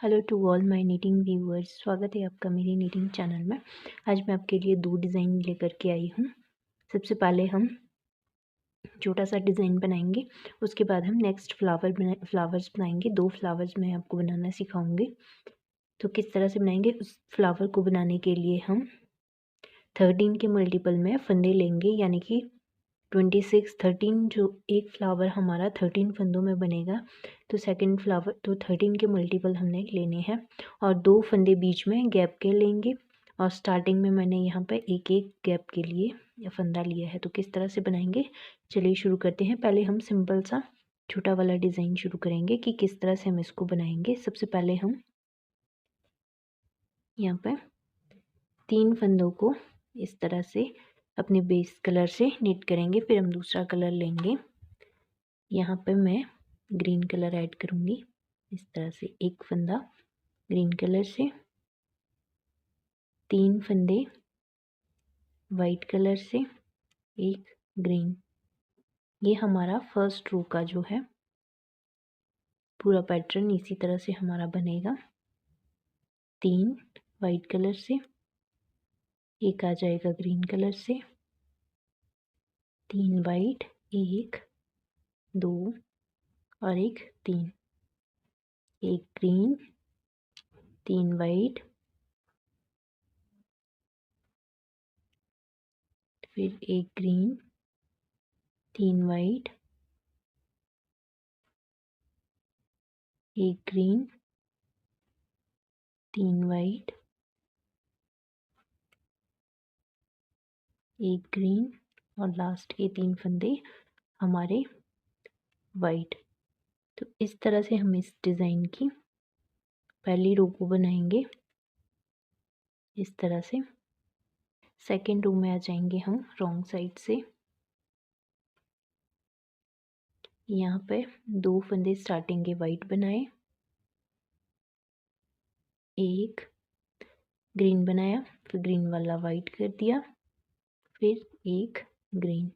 Hello to all my knitting viewers, स्वागत है आपका मेरी नीटिंग चैनल में। आज मैं आपके लिए 2 डिज़ाइन लेकर के आई हूँ। सबसे पहले हम छोटा सा डिज़ाइन बनाएंगे, उसके बाद हम नेक्स्ट फ्लावर्स बनाएंगे। 2 फ्लावर्स मैं आपको बनाना सिखाऊंगी। तो किस तरह से बनाएंगे, उस फ्लावर को बनाने के लिए हम 13 के मल्टीपल में फंदे लेंगे, यानी कि 26 13 जो एक फ्लावर हमारा 13 फंदों में बनेगा, तो सेकंड फ्लावर तो 13 के मल्टीपल हमने लेने हैं और 2 फंदे बीच में गैप के लेंगे। और स्टार्टिंग में मैंने यहाँ पे एक एक गैप के लिए फंदा लिया है। तो किस तरह से बनाएंगे, चलिए शुरू करते हैं। पहले हम सिंपल सा छोटा वाला डिज़ाइन शुरू करेंगे कि किस तरह से हम इसको बनाएंगे। सबसे पहले हम यहाँ पे 3 फंदों को इस तरह से अपने बेस कलर से निट करेंगे। फिर हम दूसरा कलर लेंगे। यहाँ पे मैं ग्रीन कलर ऐड करूँगी। इस तरह से एक फंदा ग्रीन कलर से, 3 फंदे वाइट कलर से, एक ग्रीन। ये हमारा फर्स्ट रो का जो है पूरा पैटर्न इसी तरह से हमारा बनेगा। 3 वाइट कलर से, एक आ जाएगा ग्रीन कलर से, 3 वाइट, 1 2 और एक 3, एक ग्रीन, 3 वाइट, फिर एक ग्रीन, 3 वाइट, एक ग्रीन, 3 वाइट, एक ग्रीन और लास्ट के 3 फंदे हमारे वाइट। तो इस तरह से हम इस डिज़ाइन की पहली रो को बनाएंगे। इस तरह से सेकेंड रो में आ जाएंगे हम रॉन्ग साइड से। यहाँ पे 2 फंदे स्टार्टिंग के वाइट बनाए, एक ग्रीन बनाया, फिर ग्रीन वाला वाइट कर दिया, फिर एक ग्रीन,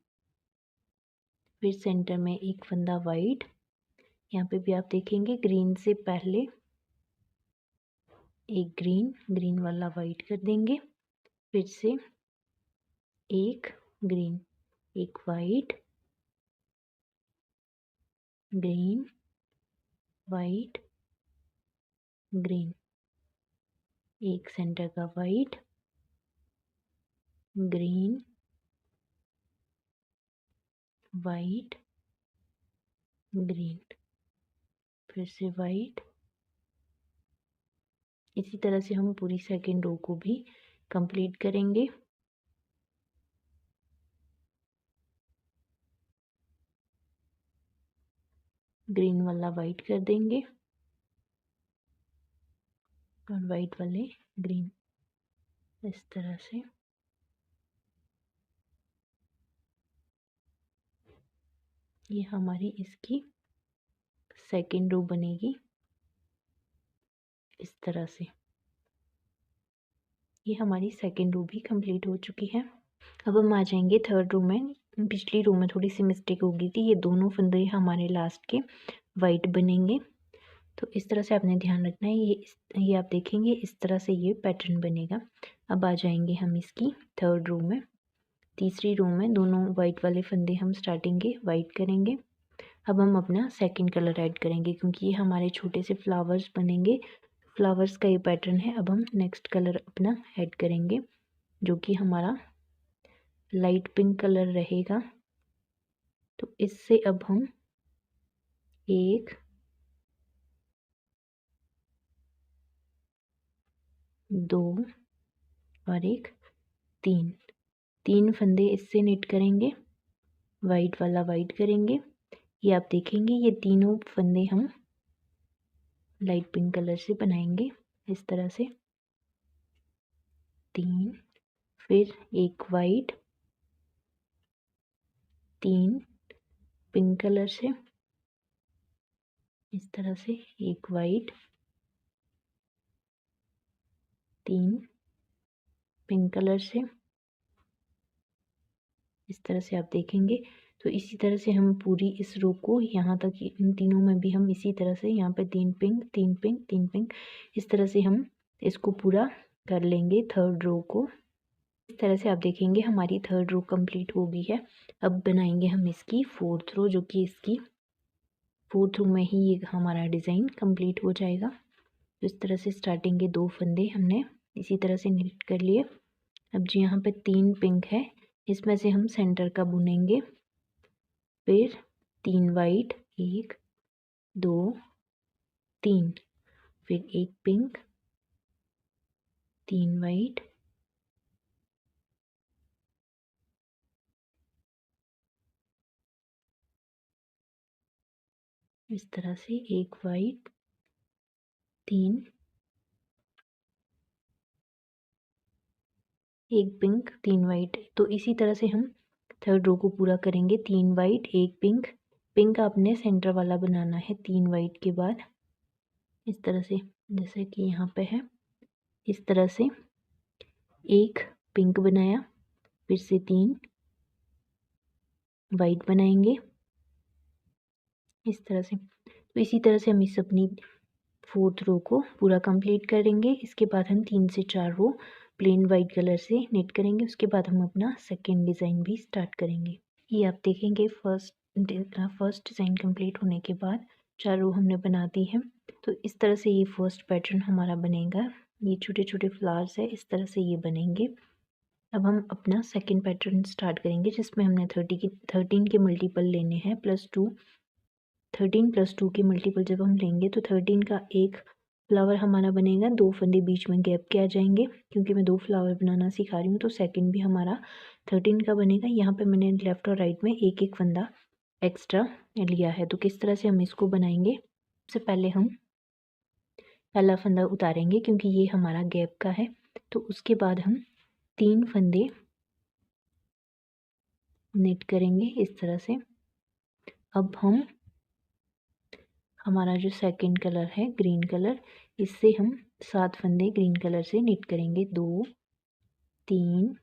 फिर सेंटर में एक फंदा वाइट। यहाँ पे भी आप देखेंगे ग्रीन से पहले एक ग्रीन, ग्रीन वाला वाइट कर देंगे, फिर से एक ग्रीन, एक वाइट, ग्रीन, वाइट, ग्रीन, एक सेंटर का वाइट, ग्रीन, वाइट, ग्रीन, फिर से वाइट। इसी तरह से हम पूरी सेकेंड रो को भी कंप्लीट करेंगे। ग्रीन वाला वाइट कर देंगे और वाइट वाले ग्रीन, इस तरह से। ये हमारी इसकी सेकेंड रो बनेगी इस तरह से। ये हमारी सेकेंड रो भी कंप्लीट हो चुकी है। अब हम आ जाएंगे थर्ड रो में। पिछली रो में थोड़ी सी मिस्टेक हो गई थी, ये दोनों फंदे हमारे लास्ट के वाइट बनेंगे। तो इस तरह से आपने ध्यान रखना है। ये आप देखेंगे इस तरह से ये पैटर्न बनेगा। अब आ जाएंगे हम इसकी थर्ड रो में। तीसरी रो में दोनों वाइट वाले फंदे हम स्टार्टिंग के वाइट करेंगे। अब हम अपना सेकंड कलर ऐड करेंगे, क्योंकि ये हमारे छोटे से फ्लावर्स बनेंगे। फ्लावर्स का ये पैटर्न है। अब हम नेक्स्ट कलर अपना ऐड करेंगे, जो कि हमारा लाइट पिंक कलर रहेगा। तो इससे अब हम एक, दो और एक, तीन फंदे इससे निट करेंगे। वाइट वाला वाइट करेंगे। ये आप देखेंगे ये तीनों फंदे हम लाइट पिंक कलर से बनाएंगे इस तरह से। 3, फिर एक वाइट, 3 पिंक कलर से, इस तरह से एक वाइट, 3 पिंक कलर से, इस तरह से आप देखेंगे तो इसी तरह से हम पूरी इस रो को यहाँ तक, इन तीनों में भी हम इसी तरह से यहाँ पे 3 पिंक 3 पिंक 3 पिंक, इस तरह से हम इसको पूरा कर लेंगे थर्ड रो को। इस तरह से आप देखेंगे हमारी थर्ड रो कंप्लीट हो गई है। अब बनाएंगे हम इसकी फोर्थ रो, जो कि इसकी फोर्थ रो में ही ये हमारा डिज़ाइन कंप्लीट हो जाएगा। तो इस तरह से स्टार्टिंग के 2 फंदे हमने इसी तरह से नीट कर लिए। अब जी यहाँ पे 3 पिंक है, इसमें से हम सेंटर का बुनेंगे, फिर 3 वाइट, 1 2 3, फिर 1 पिंक, 3 वाइट, इस तरह से 1 वाइट, 3, 1 पिंक, 3 वाइट। तो इसी तरह से हम थर्ड रो को पूरा करेंगे। 3 वाइट 1 पिंक, पिंक आपने सेंटर वाला बनाना है 3 वाइट के बाद, इस तरह से जैसे कि यहाँ पे है। इस तरह से 1 पिंक बनाया, फिर से 3 वाइट बनाएंगे इस तरह से। तो इसी तरह से हम इस अपनी फोर्थ रो को पूरा कंप्लीट करेंगे। इसके बाद हम 3 से 4 रो प्लेन वाइट कलर से निट करेंगे। उसके बाद हम अपना सेकेंड डिज़ाइन भी स्टार्ट करेंगे। ये आप देखेंगे फर्स्ट डिज़ाइन कंप्लीट होने के बाद 4 रो हमने बना दी है। तो इस तरह से ये फर्स्ट पैटर्न हमारा बनेगा। ये छोटे छोटे फ्लावर्स है, इस तरह से ये बनेंगे। अब हम अपना सेकेंड पैटर्न स्टार्ट करेंगे, जिसमें हमने 13 के मल्टीपल लेने हैं +2। 13 + 2 के मल्टीपल जब हम लेंगे तो 13 का एक फ्लावर हमारा बनेगा, 2 फंदे बीच में गैप के आ जाएंगे। क्योंकि मैं 2 फ्लावर बनाना सिखा रही हूँ तो सेकंड भी हमारा 13 का बनेगा। यहाँ पे मैंने लेफ़्ट और राइट में एक एक फंदा एक्स्ट्रा लिया है। तो किस तरह से हम इसको बनाएंगे, सबसे पहले हम पहला फंदा उतारेंगे क्योंकि ये हमारा गैप का है। तो उसके बाद हम 3 फंदे निट करेंगे इस तरह से। अब हम हमारा जो सेकंड कलर है ग्रीन कलर, इससे हम 7 फंदे ग्रीन कलर से निट करेंगे। 2 3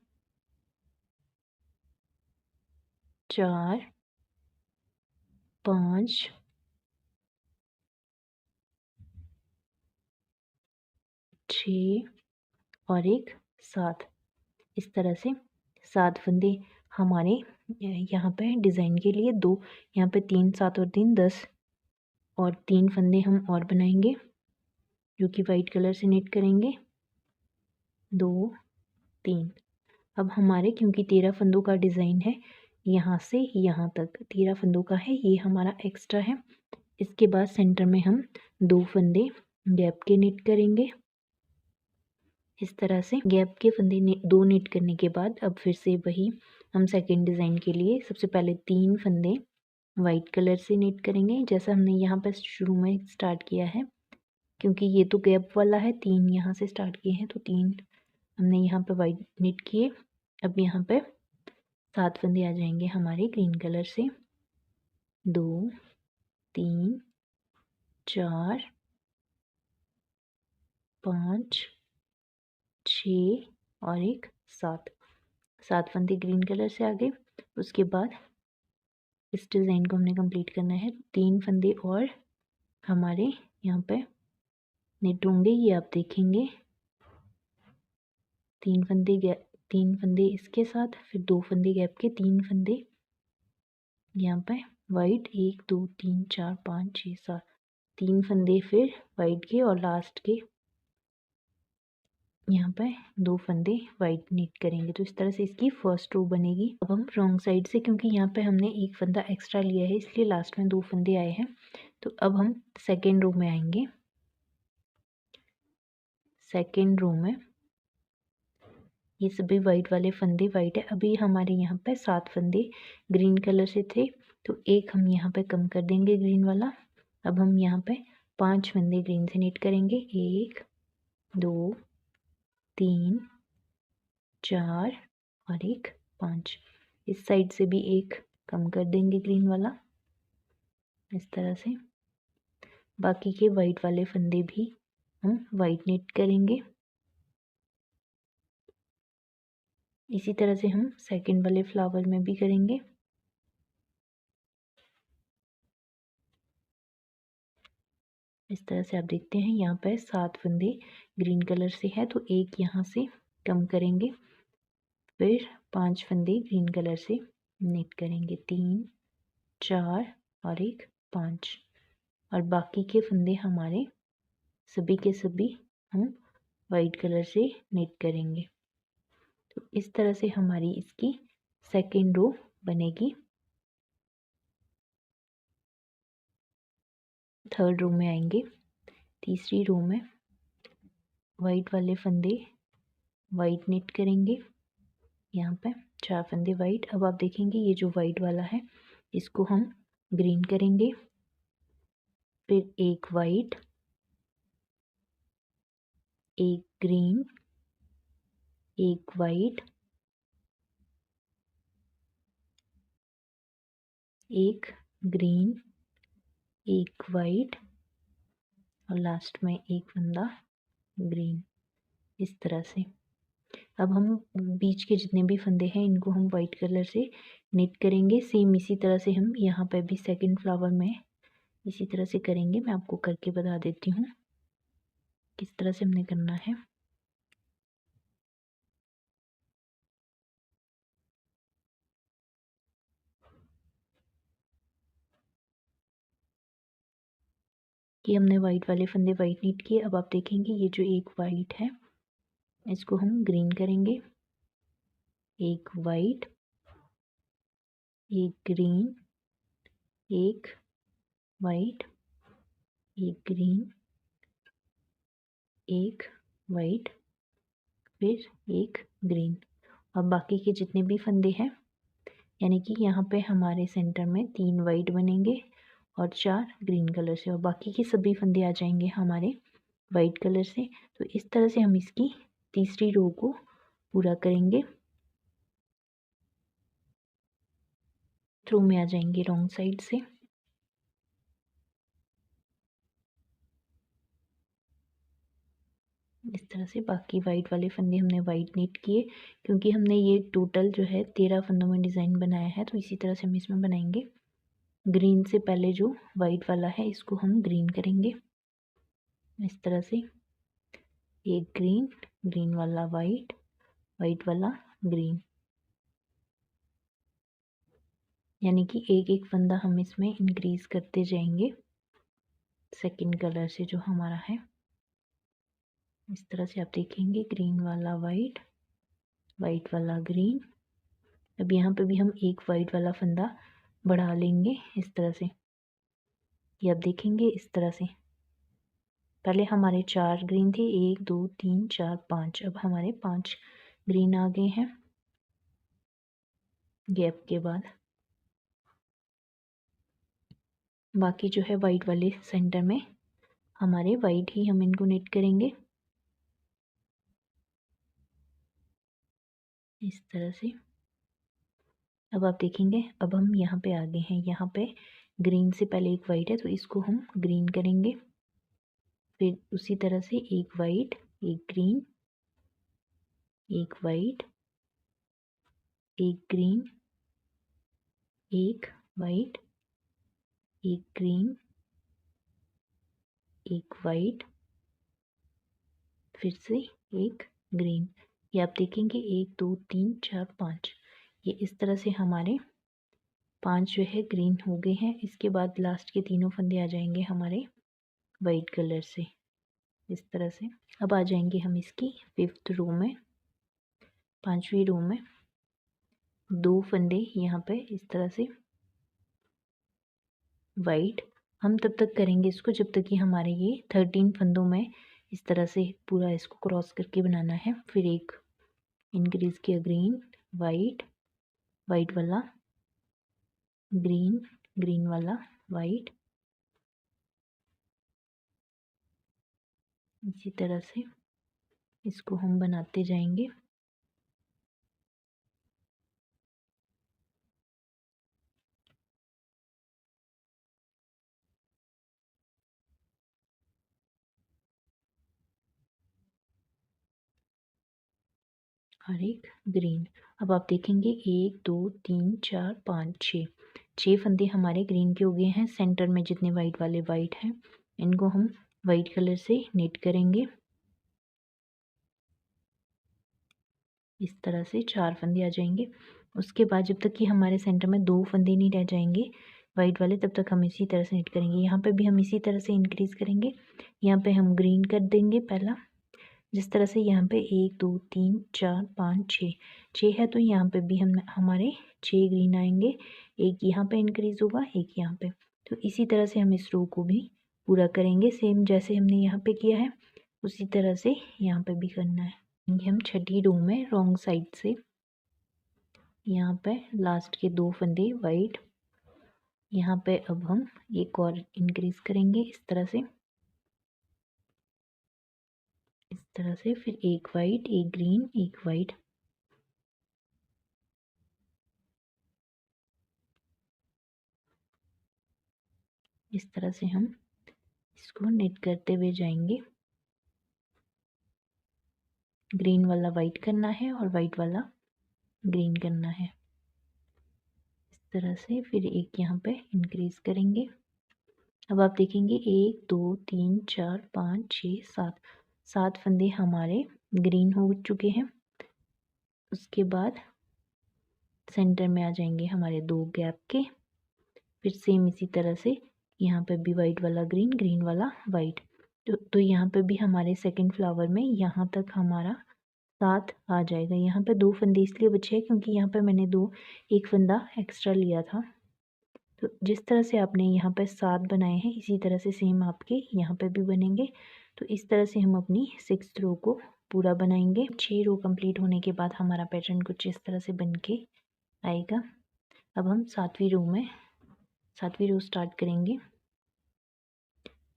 4 5 6 और एक 7, इस तरह से 7 फंदे हमारे यहाँ पे डिज़ाइन के लिए। 2 यहाँ पे 3 7 और 3 10 और 3 फंदे हम और बनाएंगे जो कि वाइट कलर से निट करेंगे। 2 3। अब हमारे क्योंकि 13 फंदों का डिज़ाइन है, यहाँ से यहाँ तक 13 फंदों का है, ये हमारा एक्स्ट्रा है। इसके बाद सेंटर में हम 2 फंदे गैप के निट करेंगे इस तरह से। गैप के फंदे 2 निट करने के बाद अब फिर से वही हम सेकंड डिज़ाइन के लिए सबसे पहले 3 फंदे वाइट कलर से निट करेंगे, जैसा हमने यहाँ पर शुरू में स्टार्ट किया है। क्योंकि ये तो गैप वाला है, 3 यहाँ से स्टार्ट किए हैं तो 3 हमने यहाँ पे वाइट निट किए। अब यहाँ पे 7 फंदे आ जाएंगे हमारे ग्रीन कलर से। 2 3 4 5 6 और एक 7 फंदे ग्रीन कलर से आ गए। उसके बाद इस डिज़ाइन को हमने कंप्लीट करना है। 3 फंदे और हमारे यहाँ पे निट होंगे, ये आप देखेंगे। 3 फंदे इसके साथ, फिर 2 फंदे गैप के, 3 फंदे यहाँ पे वाइट, 1 2 3 4 5 6 7, 3 फंदे फिर वाइट के और लास्ट के यहाँ पे 2 फंदे वाइट निट करेंगे। तो इस तरह से इसकी फर्स्ट रो बनेगी। अब हम रॉन्ग साइड से, क्योंकि यहाँ पे हमने एक फंदा एक्स्ट्रा लिया है इसलिए लास्ट में 2 फंदे आए हैं। तो अब हम सेकेंड रो में आएंगे। सेकेंड रो में ये सभी वाइट वाले फंदे वाइट है। अभी हमारे यहाँ पे 7 फंदे ग्रीन कलर से थे तो एक हम यहाँ पे कम कर देंगे ग्रीन वाला। अब हम यहाँ पे 5 फंदे ग्रीन से निट करेंगे। 1 2 3 4 और एक 5। इस साइड से भी एक कम कर देंगे ग्रीन वाला इस तरह से। बाकी के वाइट वाले फंदे भी हम वाइट निट करेंगे। इसी तरह से हम सेकंड वाले फ्लावर में भी करेंगे। इस तरह से आप देखते हैं यहाँ पर 7 फंदे ग्रीन कलर से है, तो एक यहाँ से कम करेंगे, फिर 5 फंदे ग्रीन कलर से निट करेंगे, 3 4 और एक 5, और बाकी के फंदे हमारे सभी के सभी हम वाइट कलर से निट करेंगे। तो इस तरह से हमारी इसकी सेकेंड रो बनेगी। थर्ड रो में आएंगे, तीसरी रो में वाइट वाले फंदे वाइट निट करेंगे, यहाँ पे 4 फंदे वाइट। अब आप देखेंगे ये जो वाइट वाला है इसको हम ग्रीन करेंगे, फिर एक वाइट, एक ग्रीन, एक वाइट, एक ग्रीन, एक वाइट और लास्ट में एक फंदा ग्रीन। इस तरह से अब हम बीच के जितने भी फंदे हैं इनको हम वाइट कलर से निट करेंगे। सेम इसी तरह से हम यहाँ पर भी सेकंड फ्लावर में इसी तरह से करेंगे। मैं आपको करके बता देती हूँ किस तरह से हमने करना है। कि हमने वाइट वाले फंदे वाइट नीट किए। अब आप देखेंगे ये जो एक वाइट है इसको हम ग्रीन करेंगे, एक वाइट, एक ग्रीन, एक वाइट, एक ग्रीन, एक वाइट, फिर एक ग्रीन। अब बाकी के जितने भी फंदे हैं यानी कि यहाँ पे हमारे सेंटर में 3 वाइट बनेंगे और 4 ग्रीन कलर से, और बाकी के सभी फंदे आ जाएंगे हमारे वाइट कलर से। तो इस तरह से हम इसकी तीसरी रो को पूरा करेंगे। थ्रू में आ जाएंगे रॉन्ग साइड से, इस तरह से बाकी वाइट वाले फंदे हमने वाइट नीट किए, क्योंकि हमने ये टोटल जो है 13 फंदों में डिज़ाइन बनाया है, तो इसी तरह से हम इसमें बनाएंगे। ग्रीन से पहले जो वाइट वाला है इसको हम ग्रीन करेंगे, इस तरह से एक ग्रीन, ग्रीन वाला वाइट, वाइट वाला ग्रीन, यानी कि एक एक फंदा हम इसमें इंक्रीज करते जाएंगे सेकंड कलर से जो हमारा है। इस तरह से आप देखेंगे ग्रीन वाला वाइट, वाइट वाला ग्रीन। अब यहाँ पे भी हम एक वाइट वाला फंदा बढ़ा लेंगे इस तरह से, ये आप देखेंगे इस तरह से। पहले हमारे 4 ग्रीन थे, 1 2 3 4 5, अब हमारे 5 ग्रीन आ गए हैं गैप के बाद। बाकी जो है वाइट वाले सेंटर में हमारे वाइट ही हम इनको निट करेंगे इस तरह से। अब आप देखेंगे अब हम यहाँ पे आ गए हैं, यहाँ पे ग्रीन से पहले एक वाइट है तो इसको हम ग्रीन करेंगे, फिर उसी तरह से एक वाइट, एक ग्रीन, एक वाइट, एक ग्रीन, एक वाइट, एक ग्रीन, एक वाइट, फिर से एक ग्रीन। ये आप देखेंगे 1 2 3 4 5, ये इस तरह से हमारे 5 जो है ग्रीन हो गए हैं। इसके बाद लास्ट के तीनों फंदे आ जाएंगे हमारे वाइट कलर से इस तरह से। अब आ जाएंगे हम इसकी 5th रो में, 5वीं रो में 2 फंदे यहाँ पे इस तरह से वाइट। हम तब तक करेंगे इसको जब तक कि हमारे ये 13 फंदों में इस तरह से पूरा इसको क्रॉस करके बनाना है। फिर एक इंक्रीज किया ग्रीन, वाइट, वाइट वाला ग्रीन, ग्रीन वाला वाइट, इसी तरह से इसको हम बनाते जाएंगे। और एक ग्रीन। अब आप देखेंगे 1 2 3 4 5 6 फंदे हमारे ग्रीन के हो गए हैं। सेंटर में जितने वाइट वाले वाइट हैं इनको हम वाइट कलर से निट करेंगे। इस तरह से 4 फंदे आ जाएंगे। उसके बाद जब तक कि हमारे सेंटर में 2 फंदे नहीं रह जाएंगे वाइट वाले, तब तक हम इसी तरह से निट करेंगे। यहाँ पे भी हम इसी तरह से इंक्रीज़ करेंगे। यहाँ पे हम ग्रीन कर देंगे पहला, जिस तरह से यहाँ पे 1 2 3 4 5 6 है, तो यहाँ पे भी हम हमारे 6 ग्रीन आएंगे। एक यहाँ पे इंक्रीज़ होगा, एक यहाँ पे। तो इसी तरह से हम इस रो को भी पूरा करेंगे, सेम जैसे हमने यहाँ पे किया है उसी तरह से यहाँ पे भी करना है। ये हम छठी रो में रॉन्ग साइड से यहाँ पे लास्ट के 2 फंदे वाइट, यहाँ पे अब हम एक और इंक्रीज़ करेंगे इस तरह से, फिर एक वाइट, एक ग्रीन, एक वाइट। इस तरह से हम इसको निट करते हुए जाएंगे। ग्रीन वाला वाइट करना है और वाइट वाला ग्रीन करना है। इस तरह से फिर एक यहाँ पे इंक्रीज़ करेंगे। अब आप देखेंगे 1 2 3 4 5 6 7 फंदे हमारे ग्रीन हो चुके हैं। उसके बाद सेंटर में आ जाएंगे हमारे 2 गैप के। फिर सेम इसी तरह से यहाँ पे भी वाइट वाला ग्रीन, ग्रीन वाला वाइट। तो यहाँ पे भी हमारे सेकंड फ्लावर में यहाँ तक हमारा 7 आ जाएगा। यहाँ पे 2 फंदे इसलिए बचे हैं क्योंकि यहाँ पे मैंने एक फंदा एक्स्ट्रा लिया था। तो जिस तरह से आपने यहाँ पे 7 बनाए हैं, इसी तरह से सेम आपके यहाँ पे भी बनेंगे। तो इस तरह से हम अपनी 6th रो को पूरा बनाएंगे। 6 रो कंप्लीट होने के बाद हमारा पैटर्न कुछ इस तरह से बन के आएगा। अब हम 7वीं रो स्टार्ट करेंगे।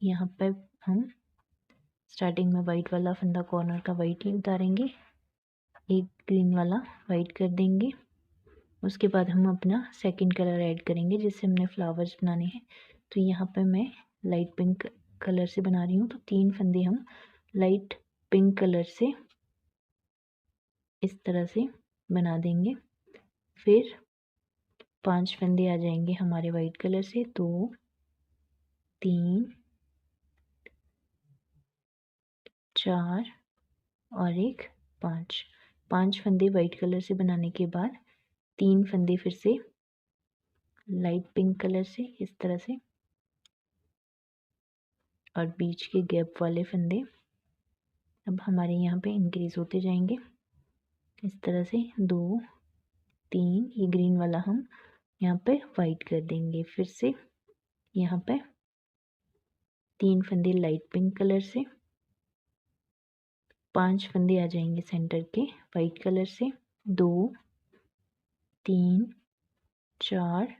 यहाँ पे हम स्टार्टिंग में वाइट वाला फंदा कॉर्नर का वाइट ही उतारेंगे, एक ग्रीन वाला वाइट कर देंगे। उसके बाद हम अपना सेकंड कलर ऐड करेंगे जिससे हमने फ्लावर्स बनाने हैं। तो यहाँ पे मैं लाइट पिंक कलर से बना रही हूँ, तो 3 फंदे हम लाइट पिंक कलर से इस तरह से बना देंगे। फिर 5 फंदे आ जाएंगे हमारे वाइट कलर से, 2 3 4 और एक 5 फंदे वाइट कलर से बनाने के बाद 3 फंदे फिर से लाइट पिंक कलर से इस तरह से, और बीच के गैप वाले फंदे अब हमारे यहाँ पे इंक्रीज होते जाएंगे इस तरह से। 2 3, ये ग्रीन वाला हम यहाँ पे वाइट कर देंगे। फिर से यहाँ पे 3 फंदे लाइट पिंक कलर से, 5 फंदे आ जाएंगे सेंटर के वाइट कलर से, 2 3 4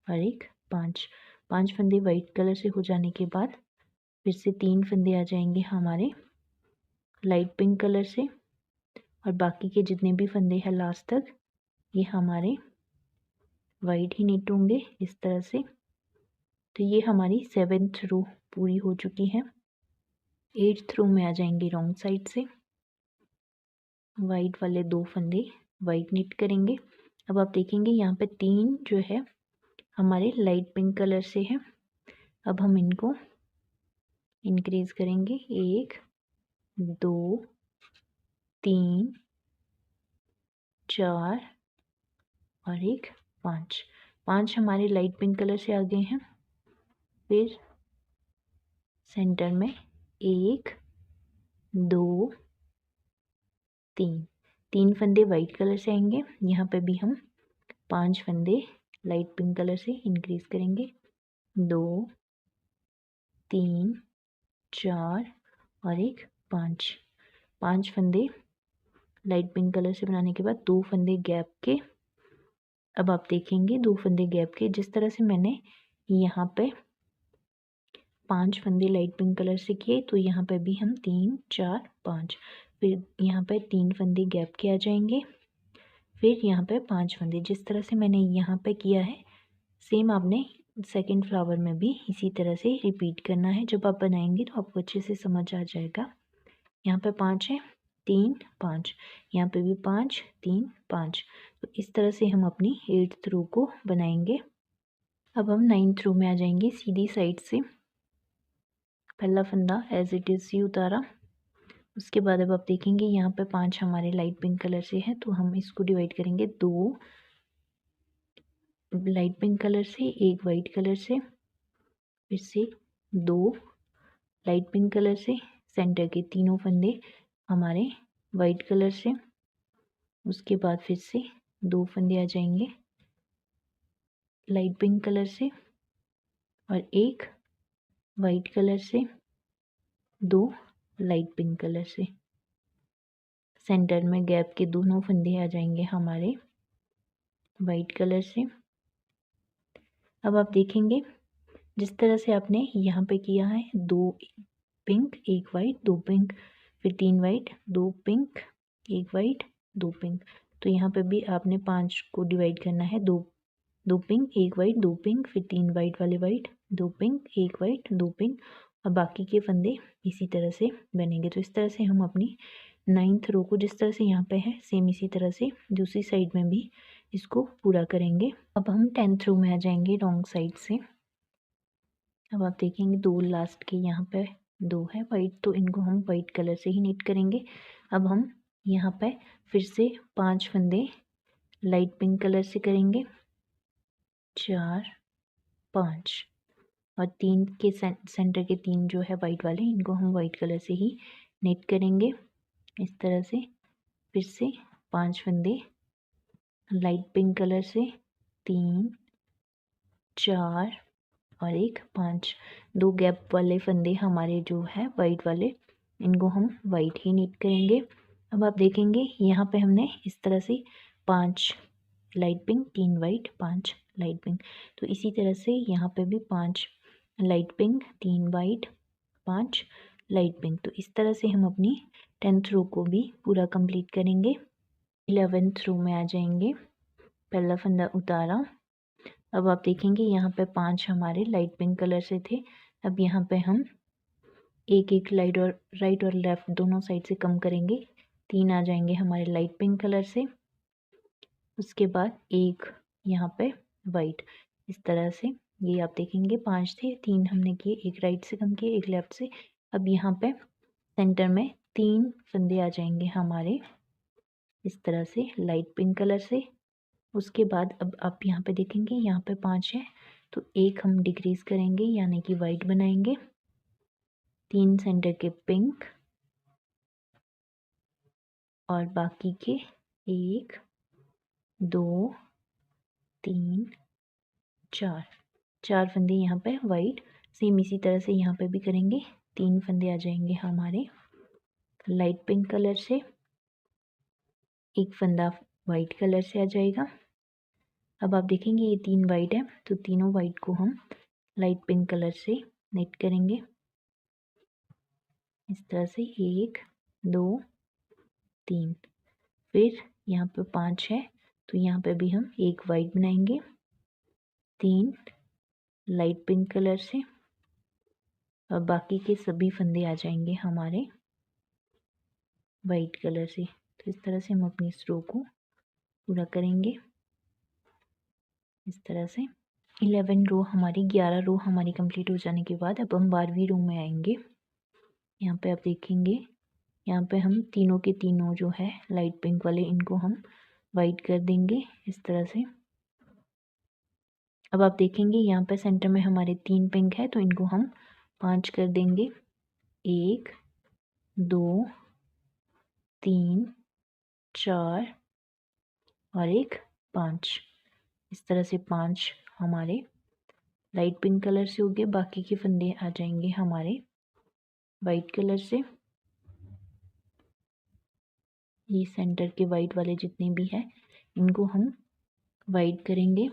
और एक 5 फंदे वाइट कलर से हो जाने के बाद फिर से 3 फंदे आ जाएंगे हमारे लाइट पिंक कलर से, और बाकी के जितने भी फंदे हैं लास्ट तक ये हमारे वाइट ही निट होंगे इस तरह से। तो ये हमारी 7th रो पूरी हो चुकी है। 8th रो में आ जाएंगे रॉन्ग साइड से, वाइट वाले 2 फंदे वाइट निट करेंगे। अब आप देखेंगे यहाँ पे 3 जो है हमारे लाइट पिंक कलर से है। अब हम इनको इंक्रीज करेंगे, 1 2 3 4 और एक 5 हमारे लाइट पिंक कलर से आ गए हैं। फिर सेंटर में 1 2 3 फंदे वाइट कलर से आएंगे। यहाँ पे भी हम 5 फंदे लाइट पिंक कलर से इंक्रीज करेंगे, 2 3 4 और एक 5 फंदे लाइट पिंक कलर से बनाने के बाद 2 फंदे गैप के। अब आप देखेंगे 2 फंदे गैप के, जिस तरह से मैंने यहाँ पे 5 फंदे लाइट पिंक कलर से किए, तो यहाँ पे भी हम 3 4 5, फिर यहाँ पे 3 फंदे गैप के आ जाएंगे। फिर यहाँ पे 5 फंदे, जिस तरह से मैंने यहाँ पे किया है सेम आपने सेकंड फ्लावर में भी इसी तरह से रिपीट करना है। जब आप बनाएंगे तो आपको अच्छे से समझ आ जाएगा। यहाँ पे 5 है, 3 5, यहाँ पे भी 5 3 5। तो इस तरह से हम अपनी 8th रो को बनाएंगे। अब हम 9th रो में आ जाएंगे सीधी साइड से। पहला फंदा एज इट इज़ ही उतारा। उसके बाद अब आप देखेंगे यहाँ पे 5 हमारे लाइट पिंक कलर से है, तो हम इसको डिवाइड करेंगे 2 लाइट पिंक कलर से, 1 वाइट कलर से, फिर से 2 लाइट पिंक कलर से, सेंटर के तीनों फंदे हमारे वाइट कलर से। उसके बाद फिर से 2 फंदे आ जाएंगे लाइट पिंक कलर से और 1 वाइट कलर से, 2 लाइट पिंक कलर से। सेंटर में गैप के दोनों फंदे आ जाएंगे हमारे वाइट कलर से। अब आप देखेंगे जिस तरह से आपने यहाँ पे किया है, 2 पिंक 1 वाइट 2 पिंक, फिर 3 वाइट 2 पिंक 1 वाइट 2 पिंक, तो यहाँ पे भी आपने 5 को डिवाइड करना है, 2 पिंक 1 वाइट 2 पिंक, फिर 3 वाइट वाले वाइट 2 पिंक 1 वाइट 2 पिंक, और बाकी के फंदे इसी तरह से बनेंगे। तो इस तरह से हम अपनी 9th रो को जिस तरह से यहाँ पे है सेम इसी तरह से दूसरी साइड में भी इसको पूरा करेंगे। अब हम 10th रो में आ जाएंगे रॉन्ग साइड से। अब आप देखेंगे 2 लास्ट के यहाँ पे 2 है वाइट, तो इनको हम वाइट कलर से ही नीट करेंगे। अब हम यहाँ पे फिर से 5 फंदे लाइट पिंक कलर से करेंगे, 4 5, और 3 के सेंटर के 3 जो है वाइट वाले, इनको हम वाइट कलर से ही नीट करेंगे इस तरह से। फिर से 5 फंदे लाइट पिंक कलर से, 3 4 और 1 5, 2 गैप वाले फंदे हमारे जो है वाइट वाले, इनको हम वाइट ही नीट करेंगे। अब आप देखेंगे यहाँ पे हमने इस तरह से 5 light pink 3 white 5 light pink, तो इसी तरह से यहाँ पे भी 5 light pink 3 white 5 light pink. तो इस तरह से हम अपनी 10th रो को भी पूरा कंप्लीट करेंगे। 11th रो में आ जाएंगे, पहला फंदा उतारा। अब आप देखेंगे यहाँ पे 5 हमारे लाइट पिंक कलर से थे, अब यहाँ पे हम एक एक लाइट और राइट और लेफ्ट दोनों साइड से कम करेंगे, 3 आ जाएंगे हमारे लाइट पिंक कलर से। उसके बाद 1 यहाँ पे वाइट, इस तरह से ये आप देखेंगे 5 थे, 3 हमने किए, 1 राइट से कम किए 1 लेफ्ट से। अब यहाँ पे सेंटर में 3 फंदे आ जाएंगे हमारे इस तरह से लाइट पिंक कलर से। उसके बाद अब आप यहाँ पे देखेंगे यहाँ पे 5 है, तो 1 हम डिक्रीज करेंगे यानी कि वाइट बनाएंगे, 3 सेंटर के पिंक, और बाकी के 1 2 3 4 फंदे यहाँ पे वाइट। सेम इसी तरह से यहाँ पे भी करेंगे, 3 फंदे आ जाएंगे हमारे लाइट पिंक कलर से, 1 फंदा वाइट कलर से आ जाएगा। अब आप देखेंगे ये 3 वाइट है, तो तीनों वाइट को हम लाइट पिंक कलर से नीट करेंगे इस तरह से, 1 2 3। फिर यहाँ पे 5 है, तो यहाँ पे भी हम 1 वाइट बनाएंगे, 3 लाइट पिंक कलर से, और बाकी के सभी फंदे आ जाएंगे हमारे वाइट कलर से। तो इस तरह से हम अपनी इस रो को पूरा करेंगे इस तरह से। 11 रो हमारी 11 रो हमारी कंप्लीट हो जाने के बाद अब हम 12वीं रो में आएंगे। यहाँ पे आप देखेंगे यहाँ पे हम तीनों के तीनों जो है लाइट पिंक वाले, इनको हम वाइट कर देंगे इस तरह से। अब आप देखेंगे यहाँ पे सेंटर में हमारे 3 पिंक है, तो इनको हम 5 कर देंगे, 1 2 3 4 और 1 5, इस तरह से 5 हमारे लाइट पिंक कलर से हो गए। बाकी के फंदे आ जाएंगे हमारे वाइट कलर से। ये सेंटर के वाइट वाले जितने भी हैं इनको हम वाइट करेंगे।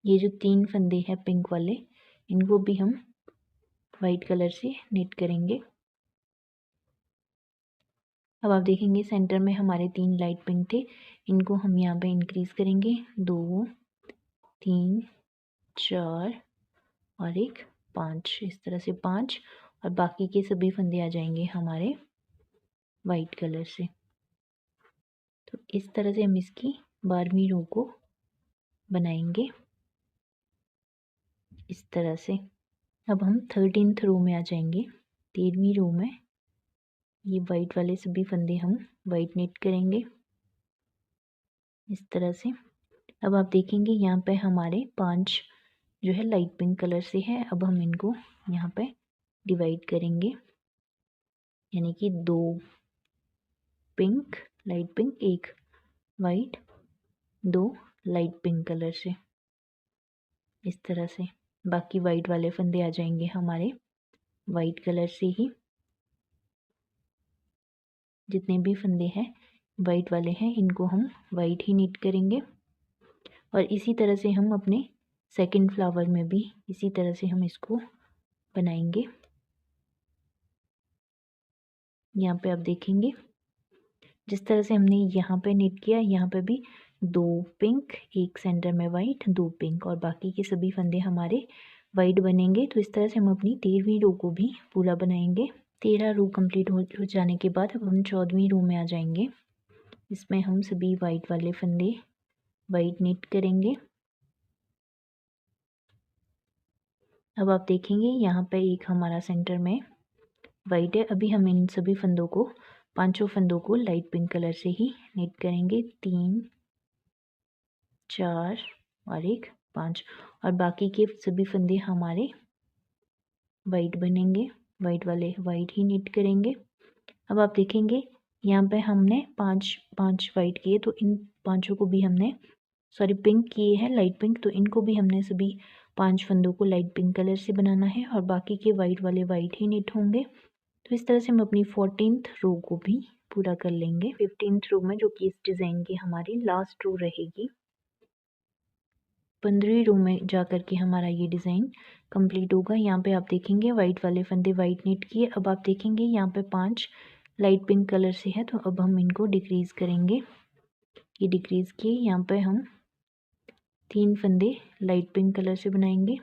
ये जो 3 फंदे हैं पिंक वाले, इनको भी हम वाइट कलर से नीट करेंगे। अब आप देखेंगे सेंटर में हमारे 3 लाइट पिंक थे, इनको हम यहाँ पे इंक्रीज करेंगे, 2 3 4 और 1 5, इस तरह से 5, और बाकी के सभी फंदे आ जाएंगे हमारे वाइट कलर से। तो इस तरह से हम इसकी 12वीं रो को बनाएंगे इस तरह से। अब हम 13th रो में आ जाएंगे। 13वीं रो में ये वाइट वाले सभी फंदे हम वाइट नेट करेंगे इस तरह से। अब आप देखेंगे यहाँ पे हमारे 5 जो है लाइट पिंक कलर से है। अब हम इनको यहाँ पे डिवाइड करेंगे, यानी कि 2 pink light pink, 1 white, 2 light pink colour से इस तरह से। बाकी वाइट वाले फंदे आ जाएंगे हमारे वाइट कलर से ही। जितने भी फंदे हैं वाइट वाले हैं इनको हम वाइट ही नीट करेंगे। और इसी तरह से हम अपने सेकंड फ्लावर में भी इसी तरह से हम इसको बनाएंगे। यहाँ पे आप देखेंगे जिस तरह से हमने यहाँ पे नीट किया, यहाँ पे भी 2 पिंक, 1 सेंटर में वाइट, 2 पिंक, और बाकी के सभी फंदे हमारे वाइट बनेंगे। तो इस तरह से हम अपनी 13वीं रो को भी पूरा बनाएंगे। 13 रो कंप्लीट हो जाने के बाद अब हम 14वीं रो में आ जाएंगे। इसमें हम सभी वाइट वाले फंदे वाइट नीट करेंगे। अब आप देखेंगे यहाँ पे एक हमारा सेंटर में वाइट है। अभी हम इन सभी फंदों को, 5 फंदों को लाइट पिंक कलर से ही नीट करेंगे। 3 4 और 1 5, और बाकी के सभी फंदे हमारे वाइट बनेंगे। वाइट वाले वाइट ही नीट करेंगे। अब आप देखेंगे यहाँ पे हमने 5 वाइट किए, तो इन 5 को भी हमने पिंक किए हैं लाइट पिंक, तो इनको भी हमने सभी 5 फंदों को लाइट पिंक कलर से बनाना है, और बाकी के वाइट वाले वाइट ही नीट होंगे। तो इस तरह से हम अपनी 14th रो को भी पूरा कर लेंगे। 15th रो में, जो कि इस डिज़ाइन की हमारी लास्ट रो रहेगी, 15वीं रो में जा कर के हमारा ये डिज़ाइन कंप्लीट होगा। यहाँ पे आप देखेंगे वाइट वाले फंदे वाइट नीट किए। अब आप देखेंगे यहाँ पे 5 लाइट पिंक कलर से है, तो अब हम इनको डिक्रीज़ करेंगे। ये डिक्रीज़ किए, यहाँ पे हम 3 फंदे लाइट पिंक कलर से बनाएंगे,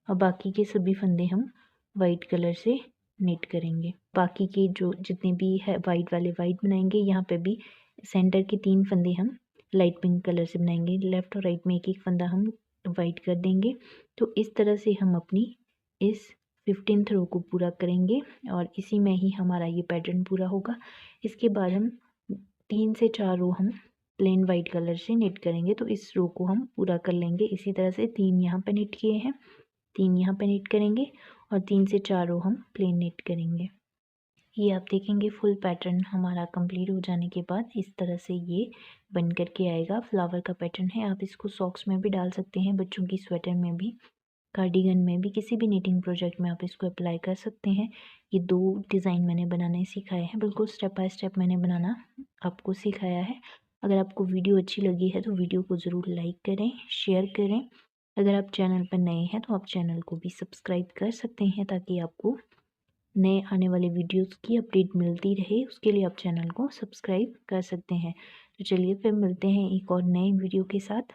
और बाकी के सभी फंदे हम वाइट कलर से नीट करेंगे। बाकी के जो जितने भी है वाइट वाले वाइट बनाएंगे। यहाँ पे भी सेंटर के 3 फंदे हम लाइट पिंक कलर से बनाएंगे। लेफ़्ट और राइट में एक एक फंदा हम वाइट कर देंगे। तो इस तरह से हम अपनी इस 15th रो को पूरा करेंगे, और इसी में ही हमारा ये पैटर्न पूरा होगा। इसके बाद हम 3 से 4 रो हम प्लेन वाइट कलर से नीट करेंगे। तो इस रो को हम पूरा कर लेंगे। इसी तरह से 3 यहाँ पे नीट किए हैं, 3 यहाँ पे नीट करेंगे, और 3 से 4 रो हम प्लेन नीट करेंगे। ये आप देखेंगे फुल पैटर्न हमारा कंप्लीट हो जाने के बाद इस तरह से ये बन कर के आएगा। फ्लावर का पैटर्न है। आप इसको सॉक्स में भी डाल सकते हैं, बच्चों की स्वेटर में भी, कार्डिगन में भी, किसी भी नीटिंग प्रोजेक्ट में आप इसको अप्लाई कर सकते हैं। ये 2 डिज़ाइन मैंने बनाने सिखाए हैं, बिल्कुल स्टेप बाय स्टेप मैंने बनाना आपको सिखाया है। अगर आपको वीडियो अच्छी लगी है तो वीडियो को ज़रूर लाइक करें, शेयर करें। अगर आप चैनल पर नए हैं तो आप चैनल को भी सब्सक्राइब कर सकते हैं, ताकि आपको नए आने वाले वीडियोस की अपडेट मिलती रहे। उसके लिए आप चैनल को सब्सक्राइब कर सकते हैं। तो चलिए फिर मिलते हैं एक और नए वीडियो के साथ।